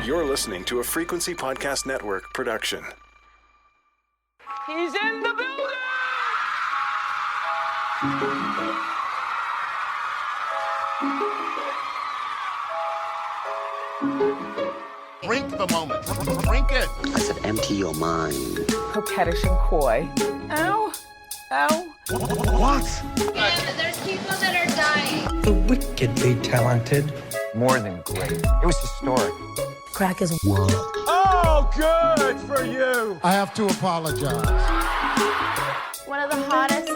You're listening to a Frequency Podcast Network production. He's in the building! Drink the moment. Drink it. I said empty your mind. Coquettish and coy. Ow. Ow. What? There's people that are dying. The wickedly talented. More than great. It was historic. Crack is Work. Oh, good for you. I have to apologize. One of the hottest.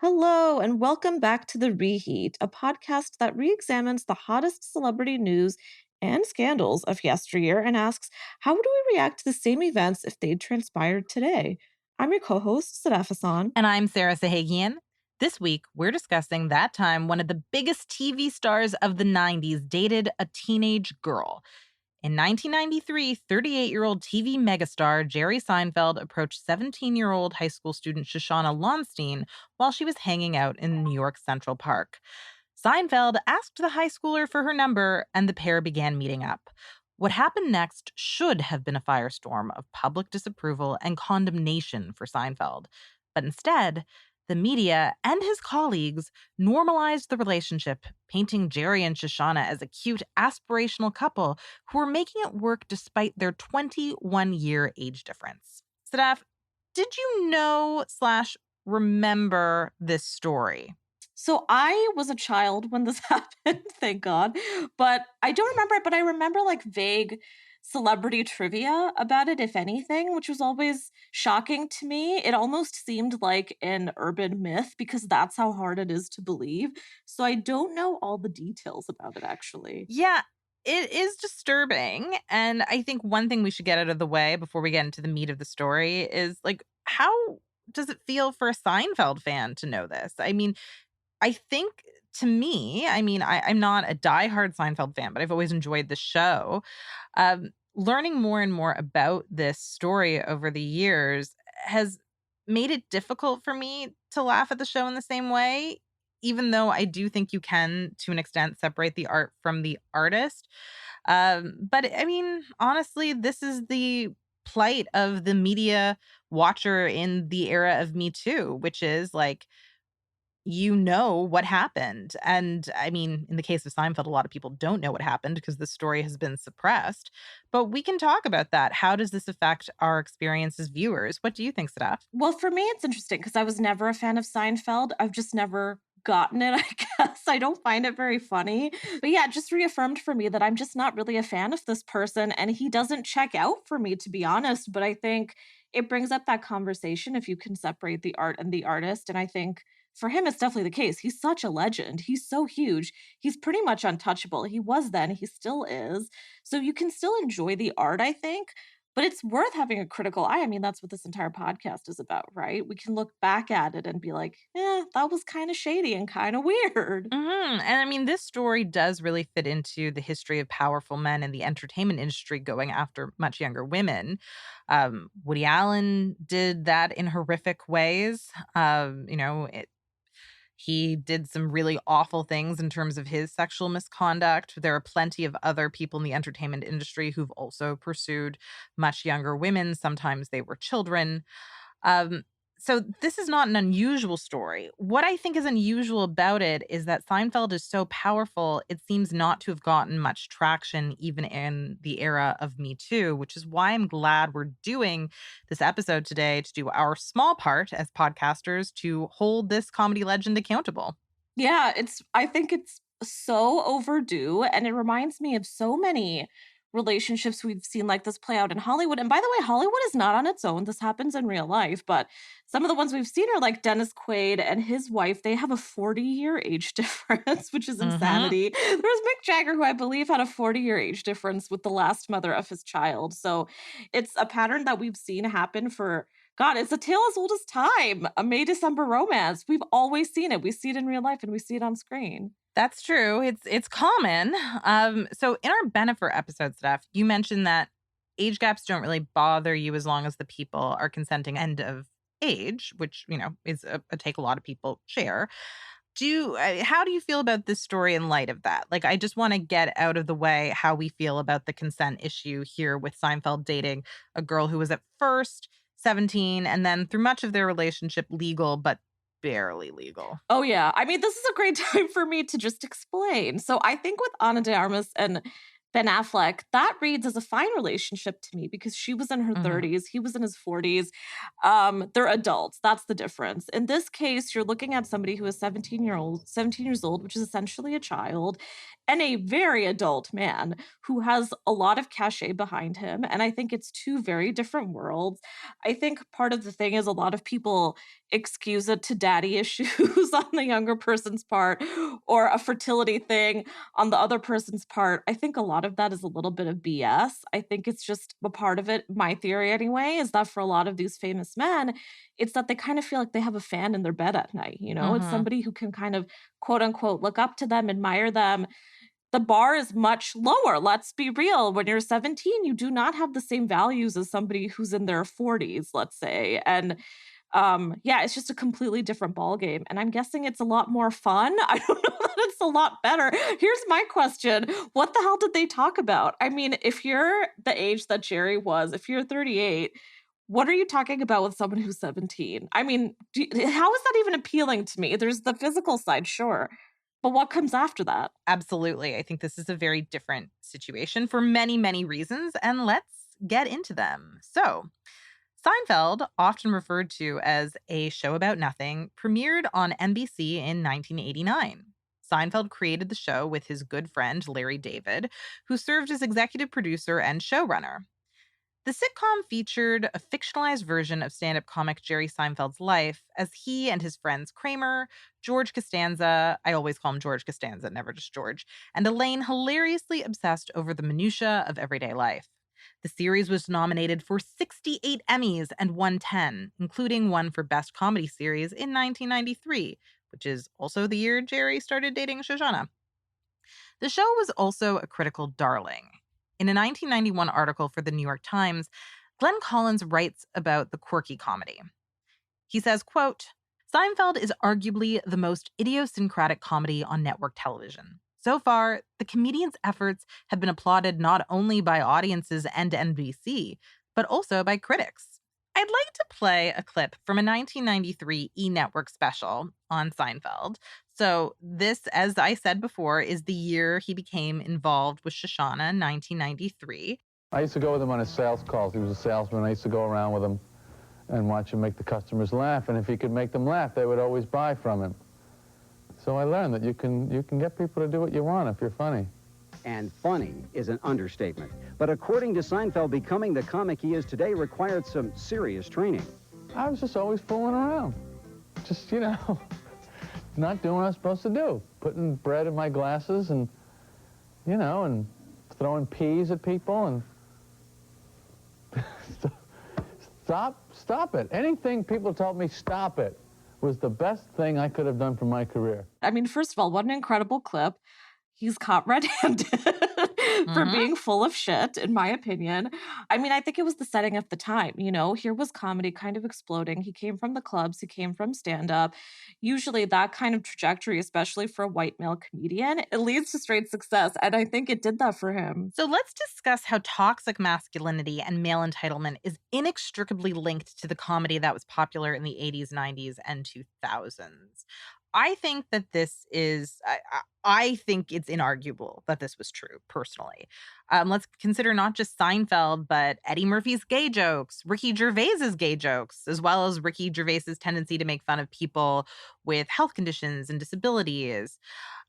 Hello, and welcome back to The Reheat, a podcast that re-examines the hottest celebrity news and scandals of yesteryear and asks, how would we react to the same events if they'd transpired today? I'm your co-host, Sadaf and Sarah. And I'm Sarah Sahagian. This week, we're discussing that time one of the biggest TV stars of the 90s dated a teenage girl. In 1993, 38-year-old TV megastar Jerry Seinfeld approached 17-year-old high school student Shoshanna Lonstein while she was hanging out in New York Central Park. Seinfeld asked the high schooler for her number, and the pair began meeting up. What happened next should have been a firestorm of public disapproval and condemnation for Seinfeld. But instead, the media and his colleagues normalized the relationship, painting Jerry and Shoshanna as a cute, aspirational couple who were making it work despite their 21-year age difference. Sadaf, did you know/remember this story? So I was a child when this happened, thank God. But I don't remember it, but I remember like vague celebrity trivia about it, if anything, which was always shocking to me. It almost seemed like an urban myth because that's how hard it is to believe. So I don't know all the details about it, actually. Yeah, it is disturbing. And I think one thing we should get out of the way before we get into the meat of the story is, like, how does it feel for a Seinfeld fan to know this? I mean, I think to me, I'm not a diehard Seinfeld fan, but I've always enjoyed the show. Learning more and more about this story over the years has made it difficult for me to laugh at the show in the same way, even though I do think you can, to an extent, separate the art from the artist. But I mean, honestly, this is the plight of the media watcher in the era of Me Too, which is like, you know what happened. And I mean, in the case of Seinfeld, a lot of people don't know what happened because the story has been suppressed. But we can talk about that. How does this affect our experience as viewers? What do you think, Sadaf? Well, for me, it's interesting because I was never a fan of Seinfeld. I've just never gotten it, I guess. I don't find it very funny. But yeah, it just reaffirmed for me that I'm just not really a fan of this person. And he doesn't check out for me, to be honest. But I think it brings up that conversation if you can separate the art and the artist. And I think for him, it's definitely the case. He's such a legend. He's so huge. He's pretty much untouchable. He was then, he still is. So you can still enjoy the art, I think, but it's worth having a critical eye. I mean, that's what this entire podcast is about, right? We can look back at it and be like, that was kind of shady and kind of weird. Mm-hmm. And I mean, this story does really fit into the history of powerful men in the entertainment industry going after much younger women. Woody Allen did that in horrific ways. He did some really awful things in terms of his sexual misconduct. There are plenty of other people in the entertainment industry who've also pursued much younger women. Sometimes they were children. So this is not an unusual story. What I think is unusual about it is that Seinfeld is so powerful, it seems not to have gotten much traction even in the era of Me Too, which is why I'm glad we're doing this episode today to do our small part as podcasters to hold this comedy legend accountable. Yeah, I think it's so overdue, and it reminds me of so many relationships we've seen like this play out in Hollywood. And by the way, Hollywood is not on its own. This happens in real life, but some of the ones we've seen are like Dennis Quaid and his wife. They have a 40-year age difference, which is insanity. There was Mick Jagger, who I believe had a 40-year age difference with the last mother of his child. So it's a pattern that we've seen happen for, God, it's a tale as old as time. A May-December romance. We've always seen it. We see it in real life and we see it on screen. That's true. It's common. So in our Bennifer episode stuff, you mentioned that age gaps don't really bother you as long as the people are consenting end of age, which, is a take a lot of people share. How do you feel about this story in light of that? Like, I just want to get out of the way how we feel about the consent issue here with Seinfeld dating a girl who was at first 17 and then through much of their relationship legal, but barely legal. Oh, yeah. I mean, this is a great time for me to just explain. So I think with Ana de Armas and Ben Affleck, that reads as a fine relationship to me because she was in her Mhm. 30s, he was in his 40s. They're adults. That's the difference. In this case, you're looking at somebody who is 17 years old, which is essentially a child, and a very adult man who has a lot of cachet behind him. And I think it's two very different worlds. I think part of the thing is a lot of people excuse it to daddy issues on the younger person's part or a fertility thing on the other person's part. I think a lot of that is a little bit of BS. I think it's just a part of it. My theory, anyway, is that for a lot of these famous men, it's that they kind of feel like they have a fan in their bed at night. You know, it's Mhm. somebody who can kind of quote unquote look up to them, admire them. The bar is much lower. Let's be real. When you're 17, you do not have the same values as somebody who's in their 40s, let's say. And yeah, it's just a completely different ball game, and I'm guessing it's a lot more fun. I don't know that it's a lot better. Here's my question. What the hell did they talk about? I mean, if you're the age that Jerry was, if you're 38, what are you talking about with someone who's 17? I mean, how is that even appealing to me? There's the physical side, sure, but what comes after that? Absolutely. I think this is a very different situation for many, many reasons, and let's get into them. So, Seinfeld, often referred to as a show about nothing, premiered on NBC in 1989. Seinfeld created the show with his good friend Larry David, who served as executive producer and showrunner. The sitcom featured a fictionalized version of stand up comic Jerry Seinfeld's life as he and his friends Kramer, George Costanza — I always call him George Costanza, never just George — and Elaine hilariously obsessed over the minutiae of everyday life. The series was nominated for 68 Emmys and won 10, including one for Best Comedy Series in 1993, which is also the year Jerry started dating Shoshanna. The show was also a critical darling. In a 1991 article for the New York Times, Glenn Collins writes about the quirky comedy. He says, quote, Seinfeld is arguably the most idiosyncratic comedy on network television. So far, the comedian's efforts have been applauded not only by audiences and NBC, but also by critics. I'd like to play a clip from a 1993 E! Network special on Seinfeld. So this, as I said before, is the year he became involved with Shoshana, 1993. I used to go with him on his sales calls. He was a salesman. I used to go around with him and watch him make the customers laugh. And if he could make them laugh, they would always buy from him. So I learned that you can get people to do what you want if you're funny. And funny is an understatement. But according to Seinfeld, becoming the comic he is today required some serious training. I was just always fooling around. Just, not doing what I was supposed to do. Putting bread in my glasses and, and throwing peas at people and stop it. Anything people told me, stop it, was the best thing I could have done for my career. I mean, first of all, what an incredible clip. He's caught red-handed for being full of shit, in my opinion. I mean, I think it was the setting of the time, Here was comedy kind of exploding. He came from the clubs. He came from stand-up. Usually that kind of trajectory, especially for a white male comedian, it leads to straight success, and I think it did that for him. So let's discuss how toxic masculinity and male entitlement is inextricably linked to the comedy that was popular in the 80s, 90s, and 2000s. I think that this is, I think it's inarguable that this was true, personally. Let's consider not just Seinfeld, but Eddie Murphy's gay jokes, Ricky Gervais's gay jokes, as well as Ricky Gervais's tendency to make fun of people with health conditions and disabilities.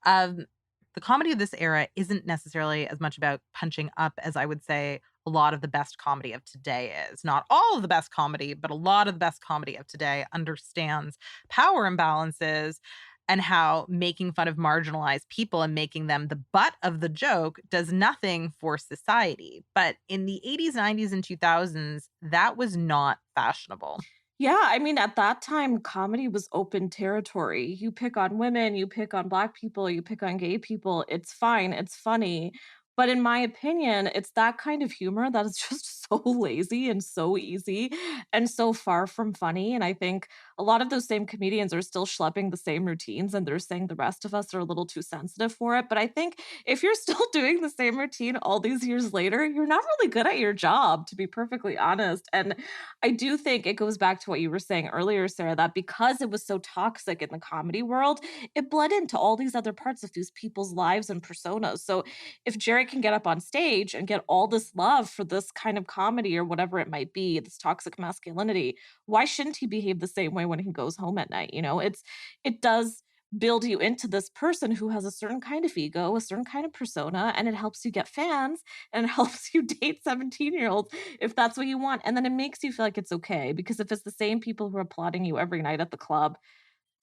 The comedy of this era isn't necessarily as much about punching up as I would say a lot of the best comedy of today is. Not all of the best comedy, but a lot of the best comedy of today understands power imbalances and how making fun of marginalized people and making them the butt of the joke does nothing for society. But in the 80s, 90s, and 2000s, that was not fashionable. Yeah, I mean, at that time, comedy was open territory. You pick on women, you pick on Black people, you pick on gay people. It's fine, it's funny. But in my opinion, it's that kind of humor that is just so lazy and so easy and so far from funny. And I think a lot of those same comedians are still schlepping the same routines and they're saying the rest of us are a little too sensitive for it. But I think if you're still doing the same routine all these years later, you're not really good at your job, to be perfectly honest. And I do think it goes back to what you were saying earlier, Sarah, that because it was so toxic in the comedy world, it bled into all these other parts of these people's lives and personas. So if Jerry can get up on stage and get all this love for this kind of comedy or whatever it might be, this toxic masculinity, why shouldn't he behave the same way when he goes home at night? It does build you into this person who has a certain kind of ego, a certain kind of persona, and it helps you get fans and it helps you date 17-year-olds if that's what you want. And then it makes you feel like it's okay because if it's the same people who are applauding you every night at the club,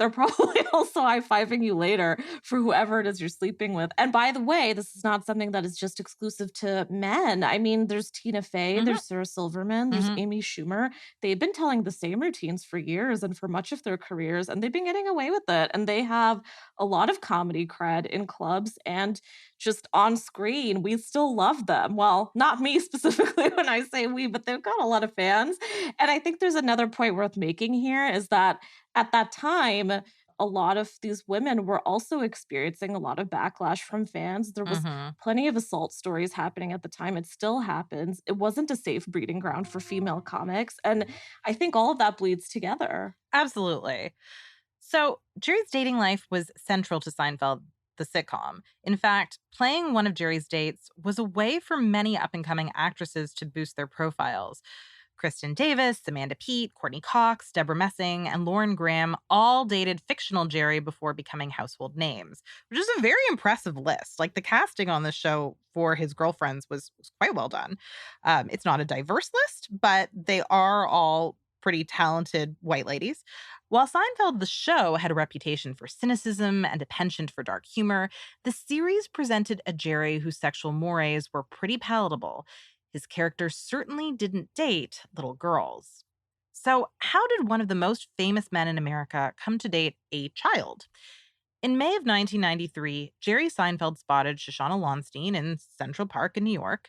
they're probably also high-fiving you later for whoever it is you're sleeping with. And by the way, this is not something that is just exclusive to men. I mean, there's Tina Fey, there's Sarah Silverman, there's Amy Schumer. They've been telling the same routines for years and for much of their careers, and they've been getting away with it. And they have a lot of comedy cred in clubs and just on screen. We still love them. Well, not me specifically when I say we, but they've got a lot of fans. And I think there's another point worth making here is that at that time, a lot of these women were also experiencing a lot of backlash from fans. There was plenty of assault stories happening at the time. It still happens. It wasn't a safe breeding ground for female comics. And I think all of that bleeds together. Absolutely. So Jerry's dating life was central to Seinfeld, the sitcom. In fact, playing one of Jerry's dates was a way for many up-and-coming actresses to boost their profiles. Kristen Davis, Amanda Peet, Courtney Cox, Deborah Messing, and Lauren Graham all dated fictional Jerry before becoming household names, which is a very impressive list. Like the casting on this show for his girlfriends was quite well done. It's not a diverse list, but they are all pretty talented white ladies. While Seinfeld, the show, had a reputation for cynicism and a penchant for dark humor, the series presented a Jerry whose sexual mores were pretty palatable. His character certainly didn't date little girls. So, how did one of the most famous men in America come to date a child? In May of 1993, Jerry Seinfeld spotted Shoshanna Lonstein in Central Park in New York.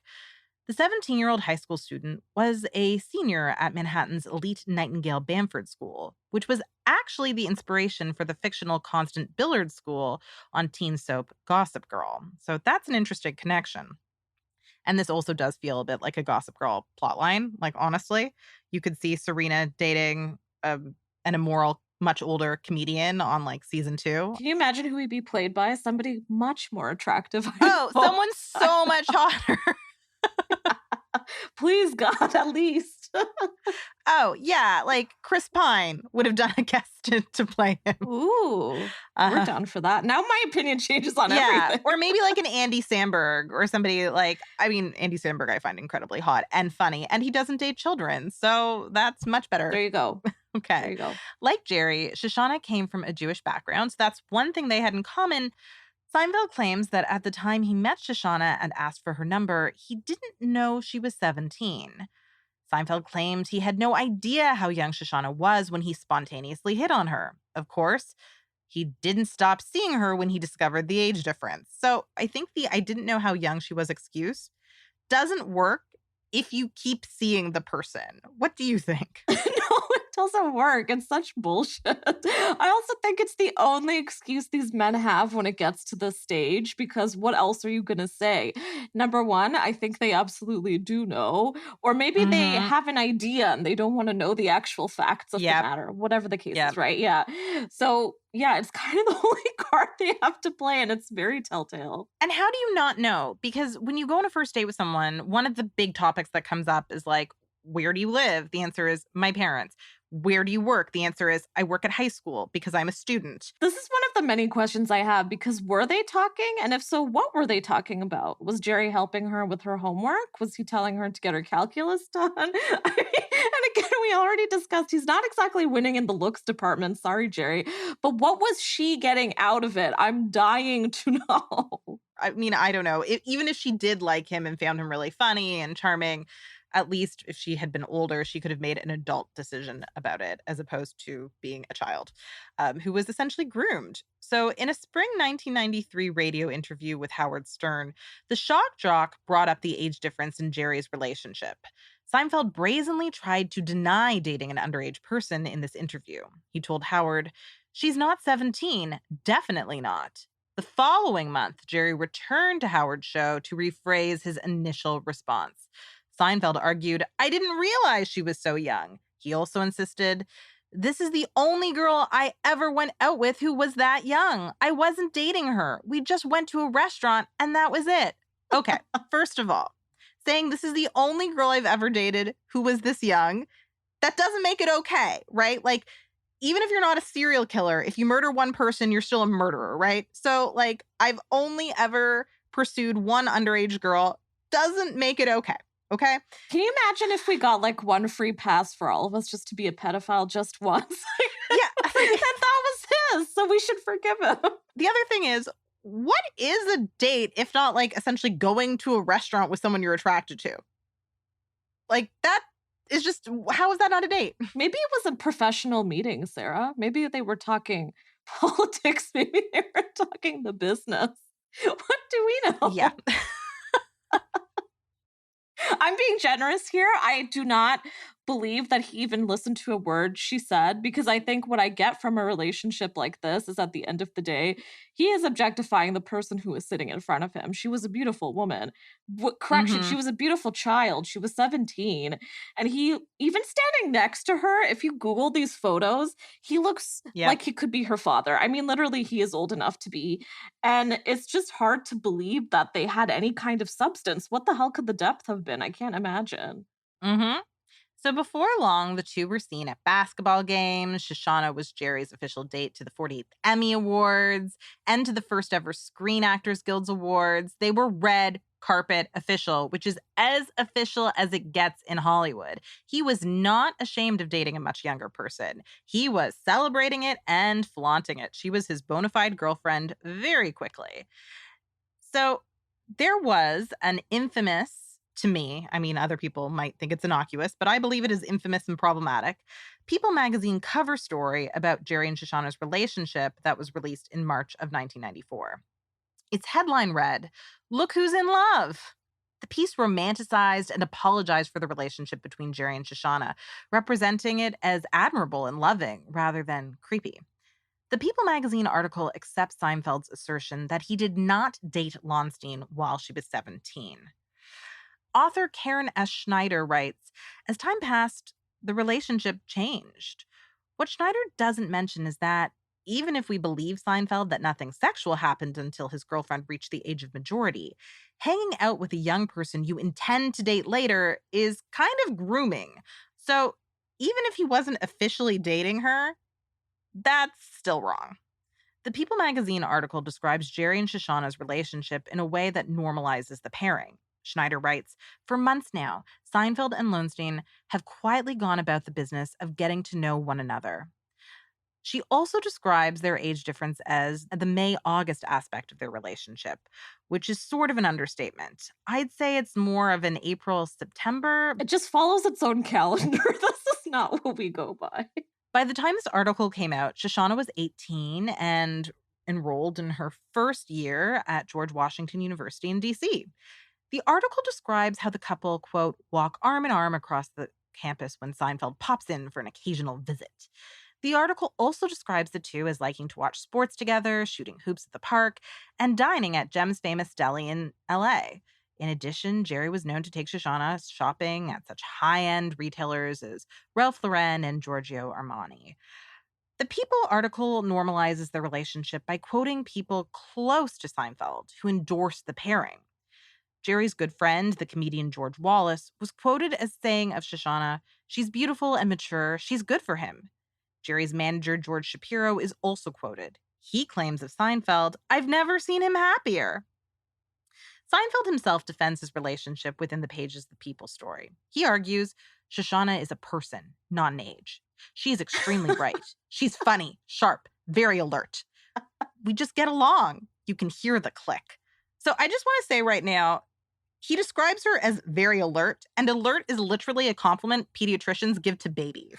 The 17-year-old high school student was a senior at Manhattan's elite Nightingale Bamford School, which was actually the inspiration for the fictional Constant Billard School on teen soap Gossip Girl. So that's an interesting connection. And this also does feel a bit like a Gossip Girl plotline. Like, honestly, you could see Serena dating an immoral, much older comedian on like season 2. Can you imagine who he'd be played by? Somebody much more attractive. Oh, someone so much hotter. Please, God, at least. Oh, yeah. Like Chris Pine would have done a guest to play him. Ooh, we're down for that. Now my opinion changes on everything. Or maybe like an Andy Samberg or somebody like, I mean, Andy Samberg I find incredibly hot and funny, and he doesn't date children. So that's much better. There you go. Okay. There you go. Like Jerry, Shoshana came from a Jewish background, so that's one thing they had in common. Seinfeld claims that at the time he met Shoshana and asked for her number, he didn't know she was 17. Seinfeld claimed he had no idea how young Shoshana was when he spontaneously hit on her. Of course, he didn't stop seeing her when he discovered the age difference. So I think the I didn't know how young she was excuse doesn't work if you keep seeing the person. What do you think? No, it doesn't work. It's such bullshit. I also think it's the only excuse these men have when it gets to this stage, because what else are you going to say? Number one, I think they absolutely do know, or maybe they have an idea and they don't want to know the actual facts of the matter, whatever the case is, right? Yeah. So yeah, it's kind of the only card they have to play, and it's very telltale. And how do you not know? Because when you go on a first date with someone, one of the big topics that comes up is like, where do you live? The answer is my parents. Where do you work? The answer is I work at high school because I'm a student. This is one of the many questions I have, because were they talking? And if so, what were they talking about? Was Jerry helping her with her homework? Was he telling her to get her calculus done? And again, we already discussed he's not exactly winning in the looks department. Sorry, Jerry. But what was she getting out of it? I'm dying to know. I mean, I don't know. Even if she did like him and found him really funny and charming, at least if she had been older, she could have made an adult decision about it, as opposed to being a child who was essentially groomed. So in a spring 1993 radio interview with Howard Stern, the shock jock brought up the age difference in Jerry's relationship. Seinfeld brazenly tried to deny dating an underage person in this interview. He told Howard, "She's not 17, definitely not." The following month, Jerry returned to Howard's show to rephrase his initial response. Seinfeld argued, "I didn't realize she was so young." He also insisted, "This is the only girl I ever went out with who was that young. I wasn't dating her. We just went to a restaurant and that was it." Okay, first of all, saying this is the only girl I've ever dated who was this young, that doesn't make it okay, right? Like, even if you're not a serial killer, if you murder one person, you're still a murderer, right? So, like, I've only ever pursued one underage girl, doesn't make it okay. Okay? Can you imagine if we got like one free pass for all of us just to be a pedophile just once? Yeah. And that was his, so we should forgive him. The other thing is, what is a date if not like essentially going to a restaurant with someone you're attracted to? Like, that is just, how is that not a date? Maybe it was a professional meeting, Sarah. Maybe they were talking politics. Maybe they were talking the business. What do we know? Yeah. I'm being generous here. I do not believe that he even listened to a word she said, because I think what I get from a relationship like this is at the end of the day, he is objectifying the person who is sitting in front of him. She was a beautiful woman. Correction, she was a beautiful child. She was 17. And he, even standing next to her, if you Google these photos, he looks like he could be her father. I mean, literally, he is old enough to be. And it's just hard to believe that they had any kind of substance. What the hell could the depth have been? I can't imagine. Mm-hmm. So before long, the two were seen at basketball games. Shoshanna was Jerry's official date to the 48th Emmy Awards and to the first ever Screen Actors Guild Awards. They were red carpet official, which is as official as it gets in Hollywood. He was not ashamed of dating a much younger person. He was celebrating it and flaunting it. She was his bona fide girlfriend very quickly. So there was an infamous, to me, I mean, other people might think it's innocuous, but I believe it is infamous and problematic, People magazine cover story about Jerry and Shoshanna's relationship that was released in March of 1994. Its headline read, "Look Who's in Love." The piece romanticized and apologized for the relationship between Jerry and Shoshanna, representing it as admirable and loving rather than creepy. The People magazine article accepts Seinfeld's assertion that he did not date Lonstein while she was 17. Author Karen S. Schneider writes, as time passed, the relationship changed. What Schneider doesn't mention is that even if we believe Seinfeld that nothing sexual happened until his girlfriend reached the age of majority, hanging out with a young person you intend to date later is kind of grooming. So even if he wasn't officially dating her, that's still wrong. The People magazine article describes Jerry and Shoshanna's relationship in a way that normalizes the pairing. Schneider writes, "For months now, Seinfeld and Lonstein have quietly gone about the business of getting to know one another." She also describes their age difference as the May-August aspect of their relationship, which is sort of an understatement. I'd say it's more of an April-September. It just follows its own calendar. This is not what we go by. By the time this article came out, Shoshanna was 18 and enrolled in her first year at George Washington University in D.C. The article describes how the couple, quote, walk arm in arm across the campus when Seinfeld pops in for an occasional visit. The article also describes the two as liking to watch sports together, shooting hoops at the park, and dining at Jem's Famous Deli in L.A. In addition, Jerry was known to take Shoshanna shopping at such high-end retailers as Ralph Lauren and Giorgio Armani. The People article normalizes the relationship by quoting people close to Seinfeld who endorsed the pairing. Jerry's good friend, the comedian George Wallace, was quoted as saying of Shoshanna, "She's beautiful and mature. She's good for him." Jerry's manager, George Shapiro, is also quoted. He claims of Seinfeld, "I've never seen him happier." Seinfeld himself defends his relationship within the pages of the People story. He argues, Shoshanna is a person, not an age. She is extremely bright. She's funny, sharp, very alert. We just get along. You can hear the click. So I just want to say right now, he describes her as very alert, and alert is literally a compliment pediatricians give to babies.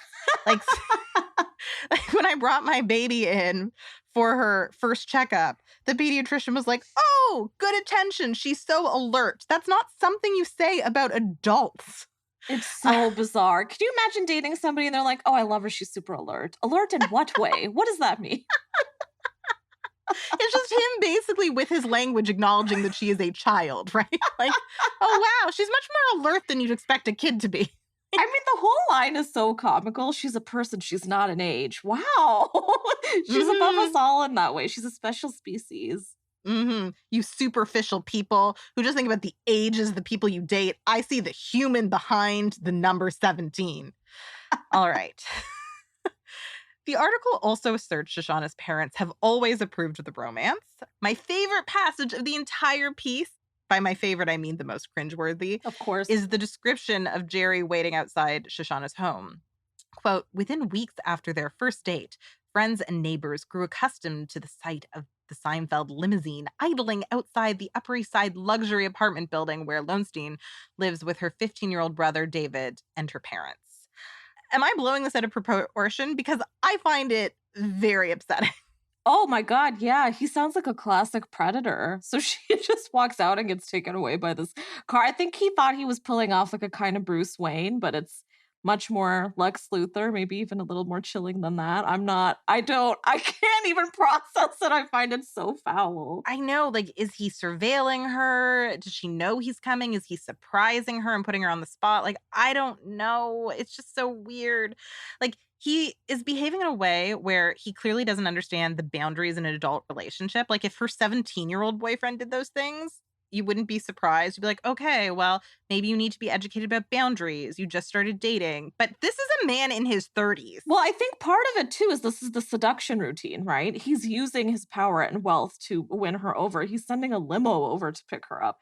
Like when I brought my baby in for her first checkup, the pediatrician was like, "Oh, good attention. She's so alert." That's not something you say about adults. It's so bizarre. Could you imagine dating somebody and they're like, oh, I love her. She's super alert. Alert in what way? What does that mean? It's just him basically with his language acknowledging that she is a child, right? Like, oh, wow, she's much more alert than you'd expect a kid to be. I mean, the whole line is so comical. She's a person. She's not an age. Wow. She's above us all in that way. She's a special species. You superficial people who just think about the ages of the people you date. I see the human behind the number 17. All right. The article also asserts Shoshanna's parents have always approved of the romance. My favorite passage of the entire piece, by my favorite I mean the most cringeworthy, of course, is the description of Jerry waiting outside Shoshanna's home. Quote, within weeks after their first date, friends and neighbors grew accustomed to the sight of the Seinfeld limousine idling outside the Upper East Side luxury apartment building where Lonstein lives with her 15-year-old brother, David, and her parents. Am I blowing this out of proportion? Because I find it very upsetting. Oh my God, yeah. He sounds like a classic predator. So she just walks out and gets taken away by this car. I think he thought he was pulling off like a kind of Bruce Wayne, but it's much more Lex Luthor, maybe even a little more chilling than that. I can't even process it. I find it so foul. I know, like, is he surveilling her? Does she know he's coming? Is he surprising her and putting her on the spot? Like, I don't know. It's just so weird. Like, he is behaving in a way where he clearly doesn't understand the boundaries in an adult relationship. Like, if her 17-year-old boyfriend did those things, you wouldn't be surprised. You'd be like, okay, well, maybe you need to be educated about boundaries. You just started dating. But this is a man in his 30s. Well, I think part of it, too, is this is the seduction routine, right? He's using his power and wealth to win her over. He's sending a limo over to pick her up.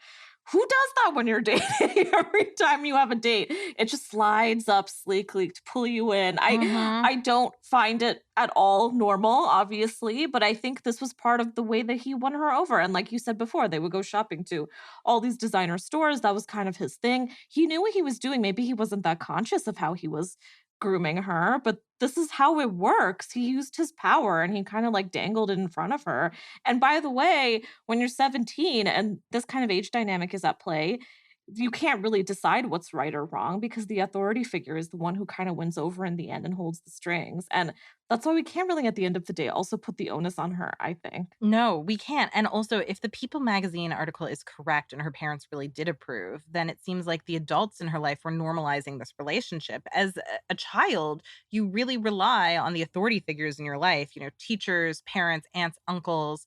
Who does that when you're dating? Every time you have a date, it just slides up sleekly to pull you in. I don't find it at all normal, obviously, but I think this was part of the way that he won her over. And like you said before, they would go shopping to all these designer stores. That was kind of his thing. He knew what he was doing. Maybe he wasn't that conscious of how he was grooming her, but this is how it works. He used his power and he kind of like dangled it in front of her. And by the way, when you're 17 and this kind of age dynamic is at play, you can't really decide what's right or wrong because the authority figure is the one who kind of wins over in the end and holds the strings. And that's why we can't really, at the end of the day, also put the onus on her, I think. No, we can't. And also, if the People magazine article is correct and her parents really did approve, then it seems like the adults in her life were normalizing this relationship. As a child, you really rely on the authority figures in your life, teachers, parents, aunts, uncles,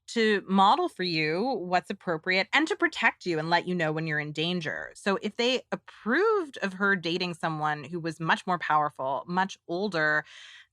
to model for you what's appropriate and to protect you and let you know when you're in danger. So if they approved of her dating someone who was much more powerful, much older,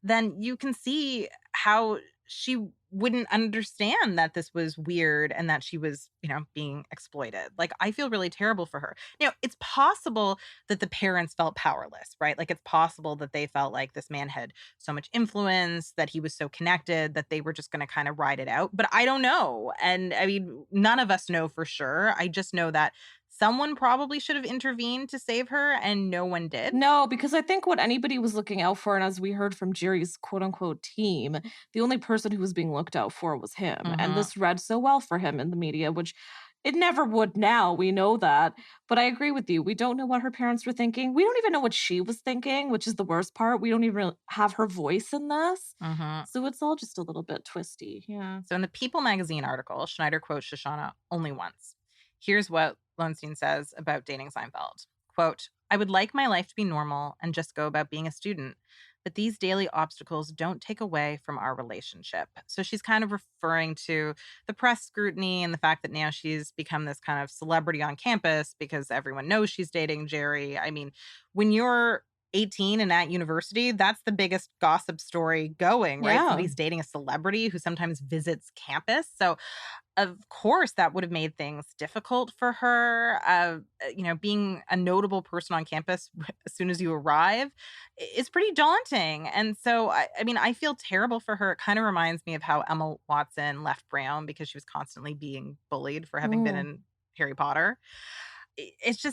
then you can see how she wouldn't understand that this was weird and that she was, being exploited. Like, I feel really terrible for her. It's possible that the parents felt powerless, right? Like, it's possible that they felt like this man had so much influence, that he was so connected, that they were just going to kind of ride it out. But I don't know. And I mean, none of us know for sure. I just know that someone probably should have intervened to save her, and no one did. No, because I think what anybody was looking out for, and as we heard from Jerry's quote-unquote team, the only person who was being looked out for was him. And this read so well for him in the media, which it never would now. We know that. But I agree with you. We don't know what her parents were thinking. We don't even know what she was thinking, which is the worst part. We don't even have her voice in this. So it's all just a little bit twisty. Yeah. So in the People magazine article, Schneider quotes Shoshanna only once. Here's what Lonstein says about dating Seinfeld. Quote, I would like my life to be normal and just go about being a student, but these daily obstacles don't take away from our relationship. So she's kind of referring to the press scrutiny and the fact that now she's become this kind of celebrity on campus because everyone knows she's dating Jerry. I mean, when you're 18 and at university, that's the biggest gossip story going, right? Yeah. Somebody's dating a celebrity who sometimes visits campus. So of course, that would have made things difficult for her. Being a notable person on campus as soon as you arrive is pretty daunting. And so, I feel terrible for her. It kind of reminds me of how Emma Watson left Brown because she was constantly being bullied for having been in Harry Potter. It's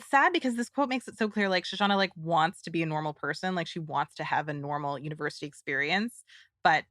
sad because this quote makes it so clear. Like, Shoshanna wants to be a normal person. Like, she wants to have a normal university experience, but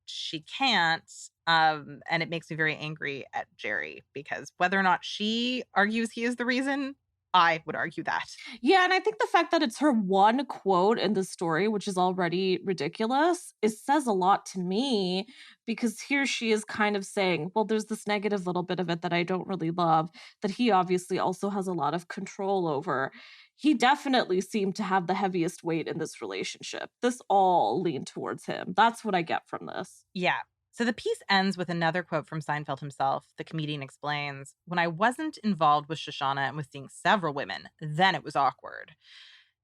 she can't. And it makes me very angry at Jerry because whether or not she argues he is the reason I would argue that. Yeah, and I think the fact that it's her one quote in the story, which is already ridiculous, it says a lot to me, because here she is kind of saying, well, there's this negative little bit of it that I don't really love, that he obviously also has a lot of control over. He definitely seemed to have the heaviest weight in this relationship. This all leaned towards him. That's what I get from this. Yeah. So the piece ends with another quote from Seinfeld himself. The comedian explains, "When I wasn't involved with Shoshanna and was seeing several women, then it was awkward.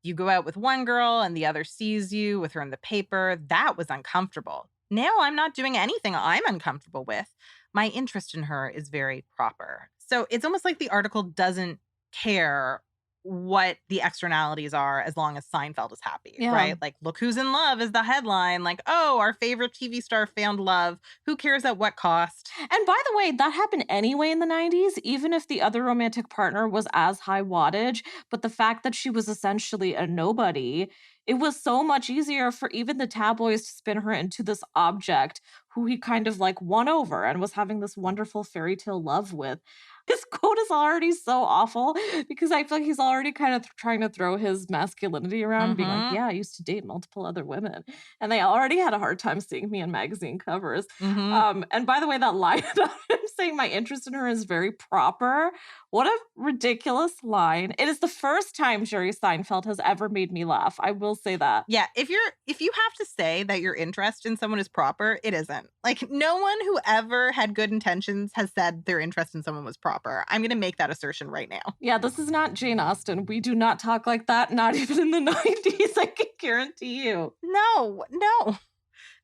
You go out with one girl and the other sees you with her in the paper. That was uncomfortable. Now I'm not doing anything I'm uncomfortable with. My interest in her is very proper." So it's almost like the article doesn't care what the externalities are as long as Seinfeld is happy, right? Like, look who's in love is the headline. Like, oh, our favorite TV star found love. Who cares at what cost? And by the way, that happened anyway in the 90s, even if the other romantic partner was as high wattage. But the fact that she was essentially a nobody, it was so much easier for even the tabloids to spin her into this object who he kind of like won over and was having this wonderful fairy tale love with. His quote is already so awful because I feel like he's already kind of trying to throw his masculinity around, being like, yeah, I used to date multiple other women. And they already had a hard time seeing me in magazine covers. And by the way, that line about him saying my interest in her is very proper. What a ridiculous line. It is the first time Jerry Seinfeld has ever made me laugh. I will say that. Yeah, if you have to say that your interest in someone is proper, it isn't. Like, no one who ever had good intentions has said their interest in someone was proper. I'm going to make that assertion right now. Yeah, this is not Jane Austen. We do not talk like that, not even in the 90s, I can guarantee you. No,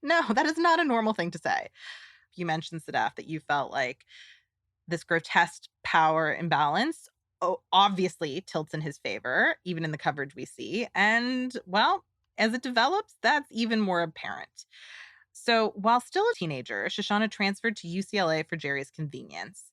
that is not a normal thing to say. You mentioned, Sadaf, that you felt like this grotesque power imbalance obviously tilts in his favor, even in the coverage we see. And, well, as it develops, that's even more apparent. So while still a teenager, Shoshanna transferred to UCLA for Jerry's convenience.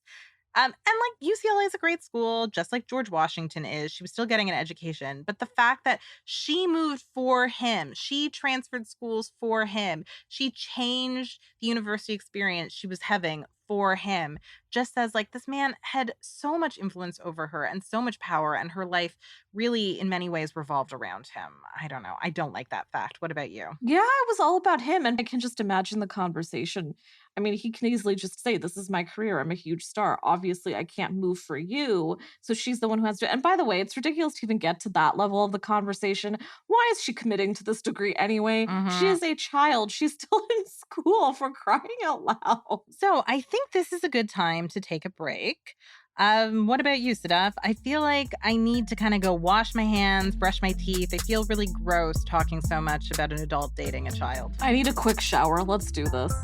And like, UCLA is a great school, just like George Washington is. She was still getting an education. But the fact that she moved for him, she transferred schools for him, she changed the university experience she was having for him, just says like this man had so much influence over her and so much power, and her life really in many ways revolved around him. I don't know. I don't like that fact. What about you? Yeah, it was all about him. And I can just imagine the conversation. I mean, he can easily just say, this is my career. I'm a huge star. Obviously, I can't move for you. So she's the one who has to. And by the way, it's ridiculous to even get to that level of the conversation. Why is she committing to this degree anyway? She is a child. She's still in school, for crying out loud. So I think this is a good time to take a break. What about you, Sadaf? I feel like I need to kind of go wash my hands, brush my teeth. I feel really gross talking so much about an adult dating a child. I need a quick shower. Let's do this.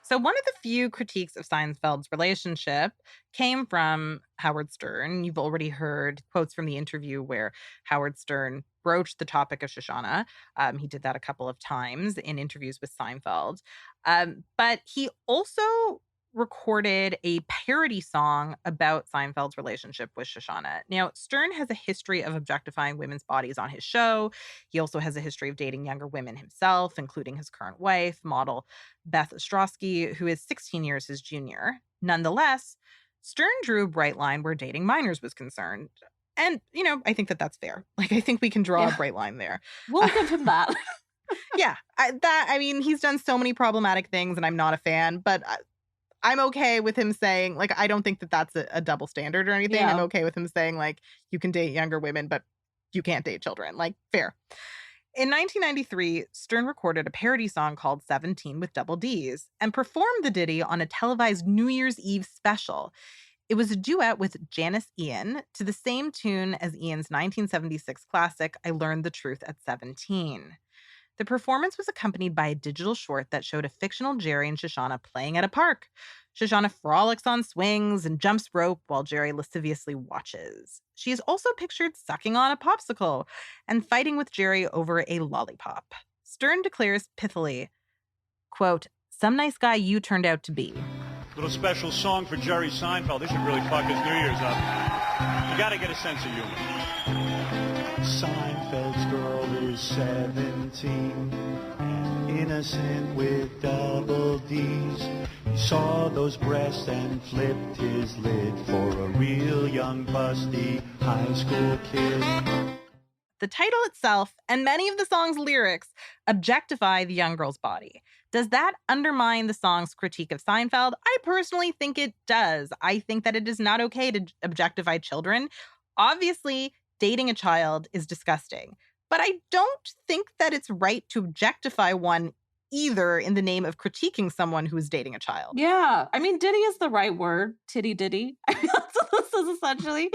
So one of the few critiques of Seinfeld's relationship came from Howard Stern. You've already heard quotes from the interview where Howard Stern broached the topic of Shoshanna. He did that a couple of times in interviews with Seinfeld. But he also recorded a parody song about Seinfeld's relationship with Shoshanna. Now, Stern has a history of objectifying women's bodies on his show. He also has a history of dating younger women himself, including his current wife, model Beth Ostrowski, who is 16 years his junior. Nonetheless, Stern drew a bright line where dating minors was concerned. And, you know, I think that that's fair. Like, I think we can draw a bright line there. We'll give him that. Yeah. I mean, he's done so many problematic things and I'm not a fan, but I'm okay with him saying, like, I don't think that that's a double standard or anything. I'm okay with him saying, like, you can date younger women, but you can't date children. Like, fair. In 1993, Stern recorded a parody song called 17 with Double D's and performed the ditty on a televised New Year's Eve special. It was a duet with Janice Ian to the same tune as Ian's 1976 classic, I Learned the Truth at 17. The performance was accompanied by a digital short that showed a fictional Jerry and Shoshanna playing at a park. Shoshanna frolics on swings and jumps rope while Jerry lasciviously watches. She is also pictured sucking on a popsicle and fighting with Jerry over a lollipop. Stern declares pithily, quote, "Some nice guy you turned out to be." Little special song for Jerry Seinfeld. This should really fuck his New Year's up. You gotta get a sense of humor. Seinfeld's girl was 17 and innocent with double D's. He saw those breasts and flipped his lid for a real young busty high school kid. The title itself and many of the song's lyrics objectify the young girl's body. Does that undermine the song's critique of Seinfeld? I personally think it does. I think that it is not okay to objectify children. Obviously, dating a child is disgusting, but I don't think that it's right to objectify one either in the name of critiquing someone who is dating a child. Yeah. I mean, ditty is the right word. Titty ditty. I mean, that's what this is essentially.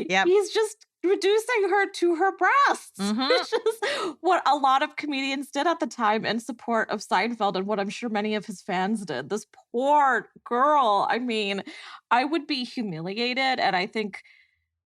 Yep. He's just reducing her to her breasts, which is what a lot of comedians did at the time in support of Seinfeld and what I'm sure many of his fans did. This poor girl. I mean, I would be humiliated, and I think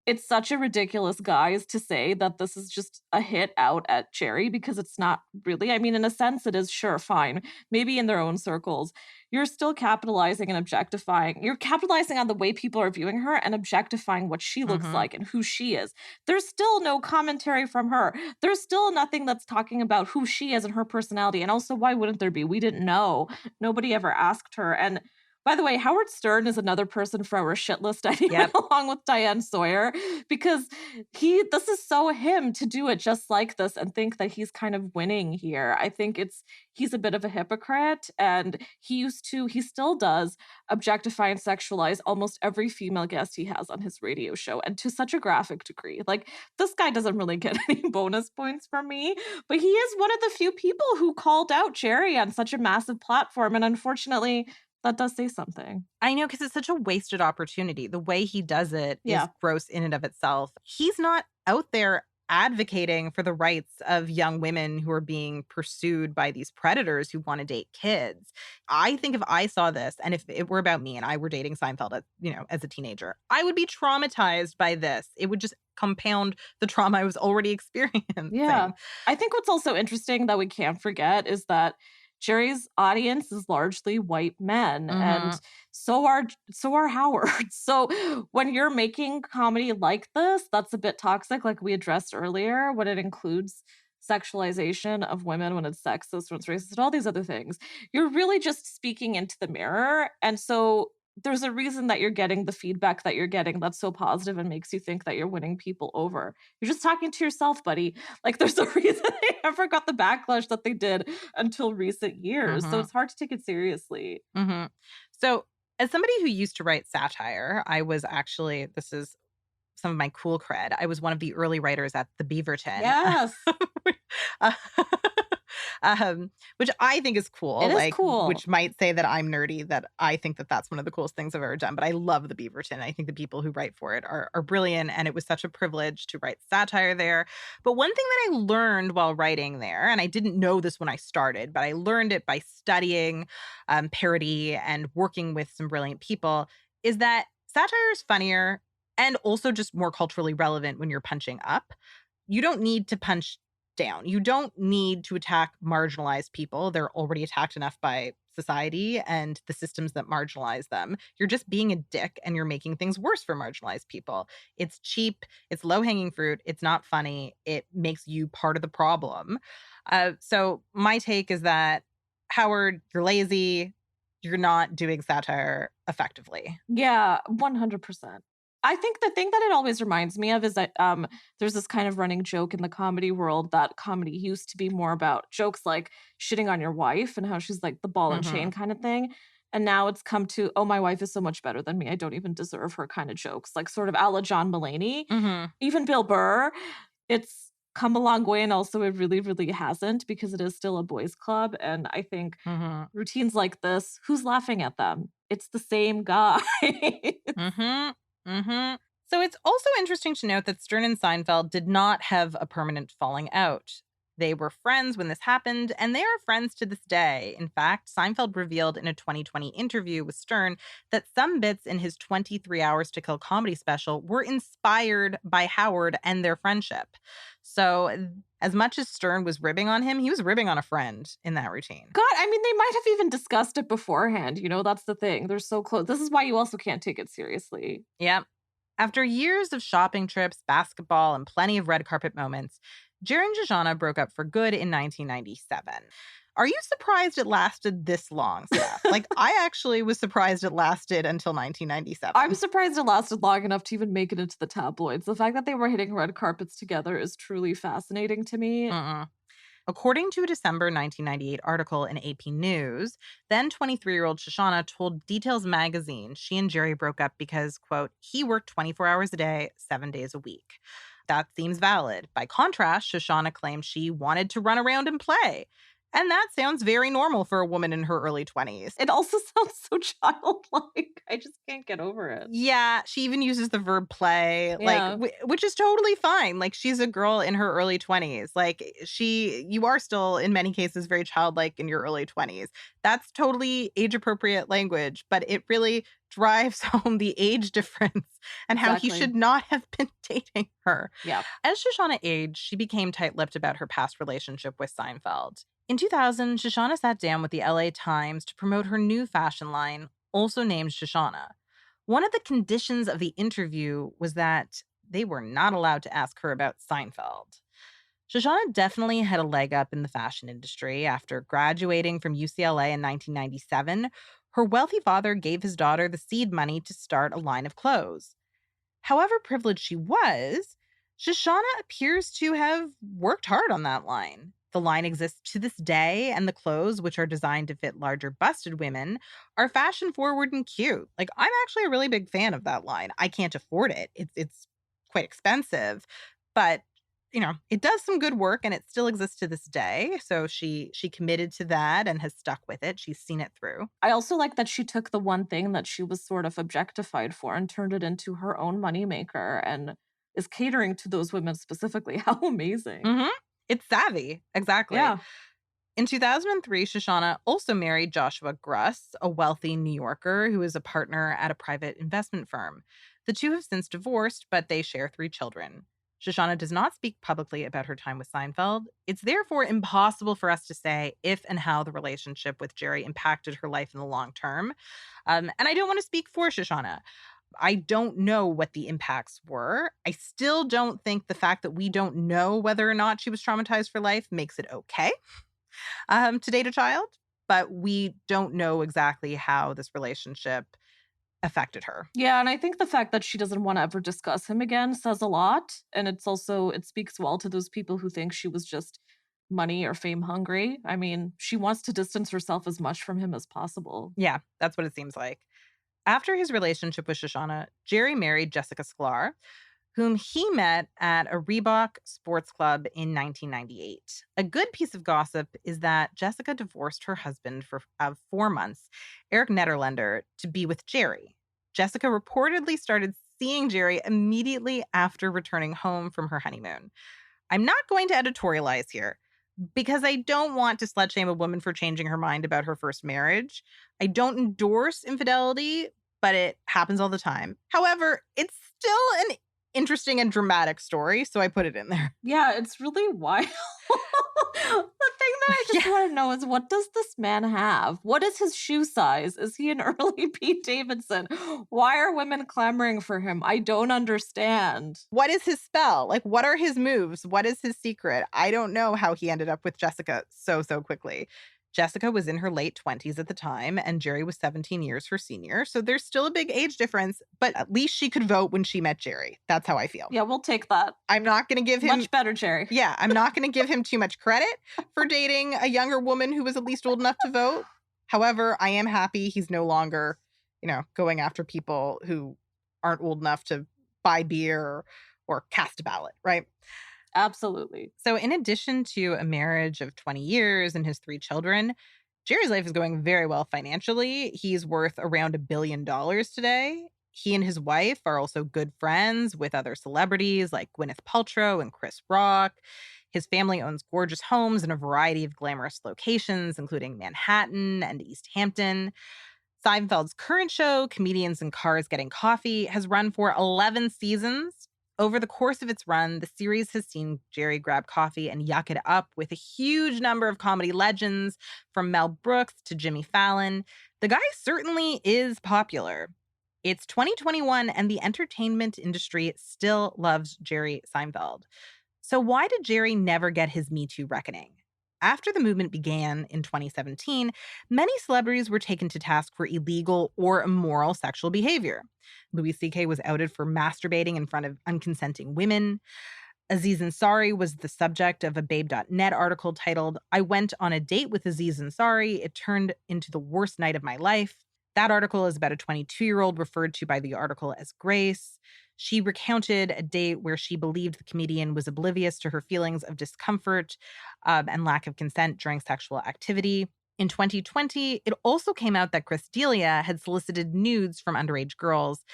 it's such a ridiculous guise to say that this is just a hit out at Jerry, because it's not really. I mean, in a sense, it is. Sure, fine. Maybe in their own circles. You're still capitalizing and objectifying. You're capitalizing on the way people are viewing her and objectifying what she looks like and who she is. There's still no commentary from her. There's still nothing that's talking about who she is and her personality. And also, why wouldn't there be? We didn't know. Nobody ever asked her. And by the way, Howard Stern is another person for our shit list anyway, along with Diane Sawyer, because this is so him to do it just like this and think that he's kind of winning here. I think he's a bit of a hypocrite, and he still does objectify and sexualize almost every female guest he has on his radio show, and to such a graphic degree. Like, this guy doesn't really get any bonus points from me, but he is one of the few people who called out Jerry on such a massive platform, and unfortunately, that does say something. I know, because it's such a wasted opportunity. The way he does it is gross in and of itself. He's not out there advocating for the rights of young women who are being pursued by these predators who want to date kids. I think if I saw this, and if it were about me and I were dating Seinfeld as a teenager, I would be traumatized by this. It would just compound the trauma I was already experiencing. Yeah. I think what's also interesting that we can't forget is that Jerry's audience is largely white men, and so are Howard's. So when you're making comedy like this, that's a bit toxic, like we addressed earlier, when it includes sexualization of women, when it's sexist, when it's racist, and all these other things. You're really just speaking into the mirror, and so there's a reason that you're getting the feedback that you're getting that's so positive and makes you think that you're winning people over. You're just talking to yourself, buddy. Like, there's a reason they never got the backlash that they did until recent years. So it's hard to take it seriously. So as somebody who used to write satire, I was actually, this is some of my cool cred, I was one of the early writers at the Beaverton. Yes. Which I think is cool. It is cool. Which might say that I'm nerdy, that I think that that's one of the coolest things I've ever done. But I love the Beaverton. I think the people who write for it are brilliant. And it was such a privilege to write satire there. But one thing that I learned while writing there, and I didn't know this when I started, but I learned it by studying parody and working with some brilliant people, is that satire is funnier and also just more culturally relevant when you're punching up. You don't need to punch down. You don't need to attack marginalized people. They're already attacked enough by society and the systems that marginalize them. You're just being a dick, and you're making things worse for marginalized people. It's cheap. It's low-hanging fruit. It's not funny. It makes you part of the problem. So my take is that, Howard, you're lazy. You're not doing satire effectively. Yeah, 100%. I think the thing that it always reminds me of is that there's this kind of running joke in the comedy world that comedy used to be more about jokes like shitting on your wife and how she's like the ball and chain kind of thing. And now it's come to, oh, my wife is so much better than me, I don't even deserve her kind of jokes, like sort of a la John Mulaney. Even Bill Burr. It's come a long way, and also it really, really hasn't, because it is still a boys' club. And I think routines like this, who's laughing at them? It's the same guy. So it's also interesting to note that Stern and Seinfeld did not have a permanent falling out. They were friends when this happened, and they are friends to this day. In fact, Seinfeld revealed in a 2020 interview with Stern that some bits in his 23 Hours to Kill comedy special were inspired by Howard and their friendship. So as much as Stern was ribbing on him, he was ribbing on a friend in that routine. God, I mean, they might have even discussed it beforehand. That's the thing. They're so close. This is why you also can't take it seriously. Yep. After years of shopping trips, basketball, and plenty of red carpet moments, Jerry and Shoshanna broke up for good in 1997. Are you surprised it lasted this long, Steph? Like, I actually was surprised it lasted until 1997. I'm surprised it lasted long enough to even make it into the tabloids. The fact that they were hitting red carpets together is truly fascinating to me. According to a December 1998 article in AP News, then 23-year-old Shoshanna told Details magazine she and Jerry broke up because, quote, he worked 24 hours a day, 7 days a week. That seems valid. By contrast, Shoshanna claimed she wanted to run around and play. And that sounds very normal for a woman in her early 20s. It also sounds so childlike. I just can't get over it. Yeah, she even uses the verb play, Yeah. which is totally fine. Like, she's a girl in her early 20s. Like, you are still, in many cases, very childlike in your early 20s. That's totally age-appropriate language, but it really drives home the age difference and how he should not have been dating her. Yeah. As Shoshanna aged, she became tight-lipped about her past relationship with Seinfeld. In 2000, Shoshanna sat down with the LA Times to promote her new fashion line, also named Shoshanna. One of the conditions of the interview was that they were not allowed to ask her about Seinfeld. Shoshanna definitely had a leg up in the fashion industry. After graduating from UCLA in 1997, her wealthy father gave his daughter the seed money to start a line of clothes. However privileged she was, Shoshanna appears to have worked hard on that line. The line exists to this day, and the clothes, which are designed to fit larger busted women, are fashion forward and cute. Like, I'm actually a really big fan of that line. I can't afford it. It's quite expensive, but it does some good work and it still exists to this day. So she committed to that and has stuck with it. She's seen it through. I also like that she took the one thing that she was sort of objectified for and turned it into her own moneymaker and is catering to those women specifically. How amazing. Mm-hmm. It's savvy. Exactly. Yeah. In 2003, Shoshanna also married Joshua Gruss, a wealthy New Yorker who is a partner at a private investment firm. The two have since divorced, but they share 3 children. Shoshanna does not speak publicly about her time with Seinfeld. It's therefore impossible for us to say if and how the relationship with Jerry impacted her life in the long term. And I don't want to speak for Shoshanna. I don't know what the impacts were. I still don't think the fact that we don't know whether or not she was traumatized for life makes it okay to date a child, but we don't know exactly how this relationship affected her. Yeah, and I think the fact that she doesn't want to ever discuss him again says a lot. And it speaks well to those people who think she was just money or fame hungry. I mean, she wants to distance herself as much from him as possible. Yeah, that's what it seems like. After his relationship with Shoshanna, Jerry married Jessica Sklar, whom he met at a Reebok sports club in 1998. A good piece of gossip is that Jessica divorced her husband for 4 months, Eric Nederlander, to be with Jerry. Jessica reportedly started seeing Jerry immediately after returning home from her honeymoon. I'm not going to editorialize here, because I don't want to slut shame a woman for changing her mind about her first marriage. I don't endorse infidelity, but it happens all the time. However, it's still an interesting and dramatic story, so I put it in there. Yeah, it's really wild. The thing that I just want to know is, what does this man have? What is his shoe size? Is he an early Pete Davidson? Why are women clamoring for him? I don't understand. What is his spell? Like, what are his moves? What is his secret? I don't know how he ended up with Jessica so quickly. Jessica was in her late 20s at the time, and Jerry was 17 years her senior. So there's still a big age difference, but at least she could vote when she met Jerry. That's how I feel. Yeah, we'll take that. I'm not going to give him... Much better, Jerry. Yeah, I'm not going to give him too much credit for dating a younger woman who was at least old enough to vote. However, I am happy he's no longer, going after people who aren't old enough to buy beer or cast a ballot, right? Absolutely. So in addition to a marriage of 20 years and his 3 children, Jerry's life is going very well financially. He's worth around $1 billion today. He and his wife are also good friends with other celebrities like Gwyneth Paltrow and Chris Rock. His family owns gorgeous homes in a variety of glamorous locations, including Manhattan and East Hampton. Seinfeld's current show, Comedians in Cars Getting Coffee, has run for 11 seasons. Over the course of its run, the series has seen Jerry grab coffee and yuck it up with a huge number of comedy legends, from Mel Brooks to Jimmy Fallon. The guy certainly is popular. It's 2021, and the entertainment industry still loves Jerry Seinfeld. So why did Jerry never get his Me Too reckoning? After the movement began in 2017, many celebrities were taken to task for illegal or immoral sexual behavior. Louis C.K. was outed for masturbating in front of unconsenting women. Aziz Ansari was the subject of a Babe.net article titled, "I Went on a Date with Aziz Ansari. It turned into the worst night of my life." That article is about a 22-year-old referred to by the article as Grace. She recounted a date where she believed the comedian was oblivious to her feelings of discomfort and lack of consent during sexual activity. In 2020, it also came out that Chris D'Elia had solicited nudes from underage girls,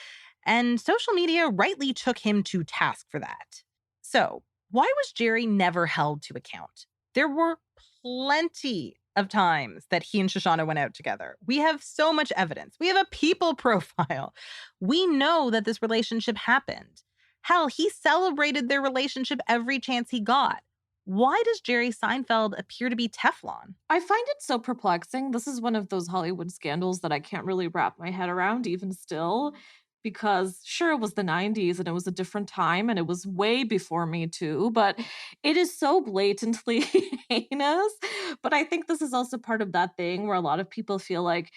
and social media rightly took him to task for that. So, why was Jerry never held to account? There were plenty of times that he and Shoshanna went out together. We have so much evidence. We have a people profile. We know that this relationship happened. Hell, he celebrated their relationship every chance he got. Why does Jerry Seinfeld appear to be Teflon? I find it so perplexing. This is one of those Hollywood scandals that I can't really wrap my head around, even still, because sure, it was the 90s and it was a different time and it was way before Me Too, but it is so blatantly heinous. But I think this is also part of that thing where a lot of people feel like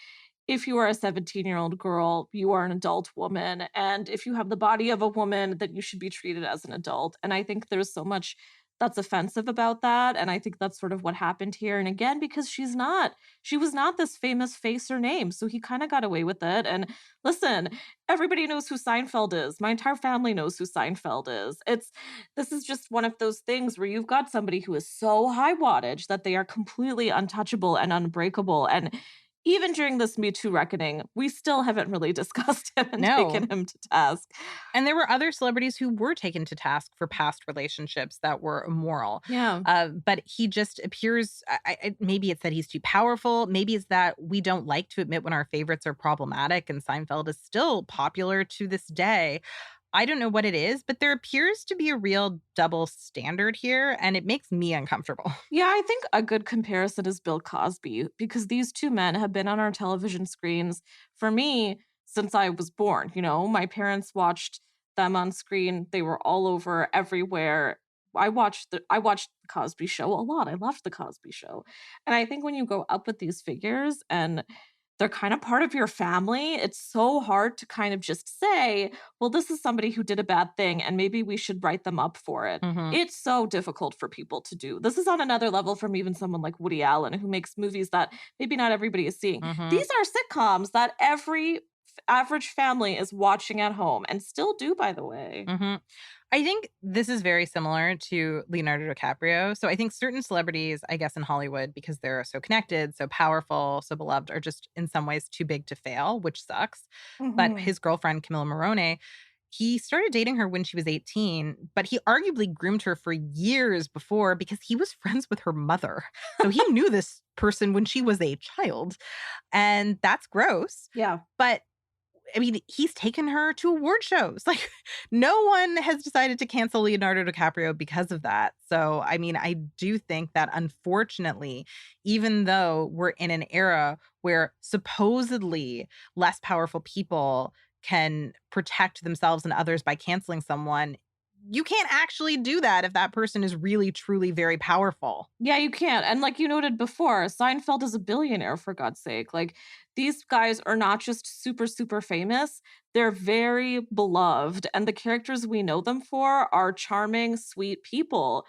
if you are a 17-year-old girl, you are an adult woman. And if you have the body of a woman, then you should be treated as an adult. And I think there's so much that's offensive about that. And I think that's sort of what happened here. And again, because she was not this famous face or name. So he kind of got away with it. And listen, everybody knows who Seinfeld is. My entire family knows who Seinfeld is. This is just one of those things where you've got somebody who is so high wattage that they are completely untouchable and unbreakable. And even during this Me Too reckoning, we still haven't really discussed him and taken him to task. And there were other celebrities who were taken to task for past relationships that were immoral. Yeah. But he just appears, maybe it's that he's too powerful. Maybe it's that we don't like to admit when our favorites are problematic, and Seinfeld is still popular to this day. I don't know what it is, but there appears to be a real double standard here, and it makes me uncomfortable. Yeah, I think a good comparison is Bill Cosby, because these two men have been on our television screens for me since I was born. You know, my parents watched them on screen. They were all over everywhere. I watched the Cosby Show a lot. I loved the Cosby Show. And I think when you grow up with these figures and they're kind of part of your family, it's so hard to kind of just say, well, this is somebody who did a bad thing and maybe we should write them up for it. Mhm. It's so difficult for people to do. This is on another level from even someone like Woody Allen, who makes movies that maybe not everybody is seeing. Mhm. These are sitcoms that every average family is watching at home and still do, by the way. Mhm. I think this is very similar to Leonardo DiCaprio. So I think certain celebrities, I guess in Hollywood, because they're so connected, so powerful, so beloved, are just in some ways too big to fail, which sucks. But Mhm. his girlfriend, Camilla Morrone, he started dating her when she was 18, but he arguably groomed her for years before because he was friends with her mother. So he knew this person when she was a child. And that's gross. Yeah. But I mean, he's taken her to award shows. Like, no one has decided to cancel Leonardo DiCaprio because of that. So, I mean, I do think that unfortunately, even though we're in an era where supposedly less powerful people can protect themselves and others by canceling someone, you can't actually do that if that person is really, truly very powerful. Yeah, you can't. And like you noted before, Seinfeld is a billionaire, for God's sake. Like, these guys are not just super, super famous. They're very beloved. And the characters we know them for are charming, sweet people.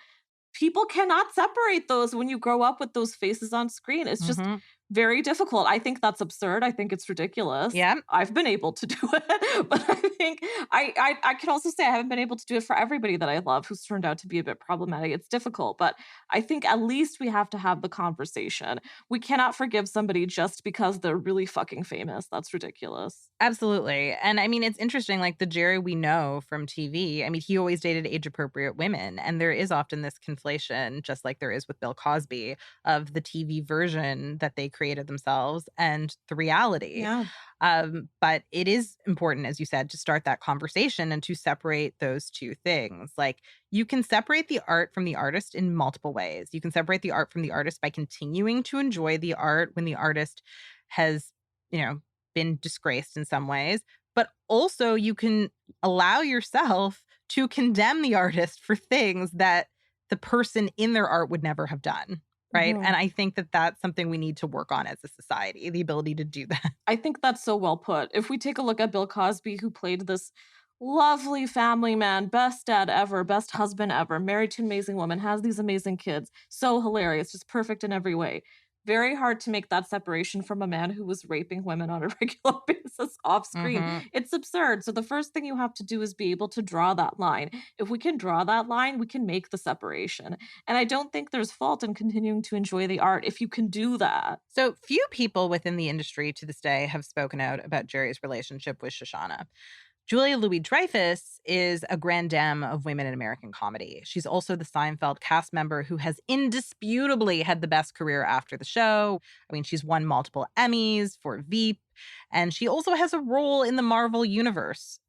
People cannot separate those when you grow up with those faces on screen. It's just Mhm. very difficult. I think that's absurd. I think it's ridiculous. Yeah. I've been able to do it, but I think I can also say I haven't been able to do it for everybody that I love who's turned out to be a bit problematic. It's difficult, but I think at least we have to have the conversation. We cannot forgive somebody just because they're really fucking famous. That's ridiculous. Absolutely. And I mean, it's interesting, like the Jerry we know from TV, I mean, he always dated age appropriate women. And there is often this conflation, just like there is with Bill Cosby, of the TV version that they created themselves and the reality. Yeah. But it is important, as you said, to start that conversation and to separate those two things. Like, you can separate the art from the artist in multiple ways. You can separate the art from the artist by continuing to enjoy the art when the artist has, been disgraced in some ways. But also you can allow yourself to condemn the artist for things that the person in their art would never have done. Right. Mhm. And I think that that's something we need to work on as a society, the ability to do that. I think that's so well put. If we take a look at Bill Cosby, who played this lovely family man, best dad ever, best husband ever, married to an amazing woman, has these amazing kids, so hilarious, just perfect in every way. Very hard to make that separation from a man who was raping women on a regular basis off screen. Mhm. It's absurd. So the first thing you have to do is be able to draw that line. If we can draw that line, we can make the separation. And I don't think there's fault in continuing to enjoy the art if you can do that. So few people within the industry to this day have spoken out about Jerry's relationship with Shoshanna. Julia Louis-Dreyfus is a grande dame of women in American comedy. She's also the Seinfeld cast member who has indisputably had the best career after the show. I mean, she's won multiple Emmys for Veep, and she also has a role in the Marvel Universe.